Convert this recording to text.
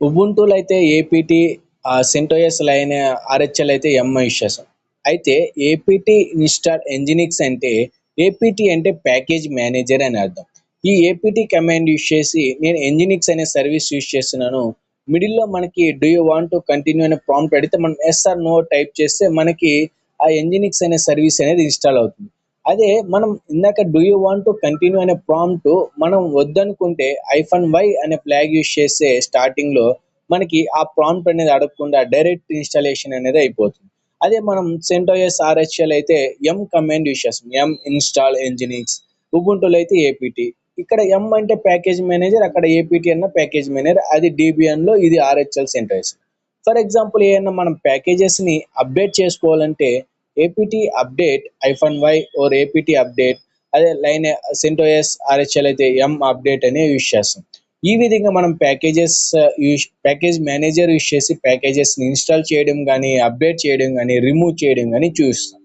ఉబుంటూలో అయితే APT, సెంటోయస్ line, RHL అయితే ఎం use చేస్తాం. అయితే ఏపీటీ ఇన్‌స్టాల్ ఎంజినిక్స్ అంటే ఏపీటీ అంటే ప్యాకేజ్ మేనేజర్ అని అర్థం. ఈ ఏపీటీ కమాండ్ యూజ్ చేసి నేను ఎంజినిక్స్ అనే సర్వీస్ యూజ్ చేస్తున్నాను. మిడిల్‌లో మనకి do you want to continue అనే ప్రాంప్ట్ అడిగితే మనం యెస్ ఆర్ నో టైప్ చేస్తే మనకి ఆ ఎంజినిక్స్ అనే సర్వీస్ అనేది ఇన్‌స్టాల్ అవుతుంది. అదే మనం ఇందాక do you want to continue అనే ప్రాంప్ట్ మనం వద్దనుకుంటే -y అనే ఫ్లాగ్ యూజ్ చేస్తే స్టార్టింగ్‌లో మనకి ఆ ప్రాంప్ట్ అనేది అడగకుండా డైరెక్ట్ ఇన్‌స్టాలేషన్ అనేది అయిపోతుంది. అదే మనం సెంటోస్, ఆర్హెచ్ఎల్ అయితే ఎం కమాండ్ యూజ్ చేస్తాం. ఎం ఇన్‌స్టాల్ ఎంజినిక్స్. ఉబుంటూలో అయితే ఏపీటీ. ఇక్కడ ఎం అంటే ప్యాకేజ్ మేనేజర్, అక్కడ ఏపీటీ అన్న ప్యాకేజ్ మేనేజర్. అది డీబియన్‌లో, ఇది ఆర్హెచ్ఎల్ సెంటోస్. ఫర్ ఎగ్జాంపుల్ ఏదైనా మనం ప్యాకేజెస్‌ని అప్డేట్ చేసుకోవాలంటే APT update -y or APT update, అదే లైన్ సెంటోస్, ఆర్హెచ్ఎల్ అయితే ఎం అప్డేట్ అనే యూజ్ చేస్తాం. ఈ విధంగా మనం ప్యాకేజ్ మేనేజర్ యూజ్ చేసి ప్యాకేజెస్‌ని ఇన్‌స్టాల్ చేయడం గానీ, అప్డేట్ చేయడం గానీ, రిమూవ్ చేయడం గానీ చూస్తాం.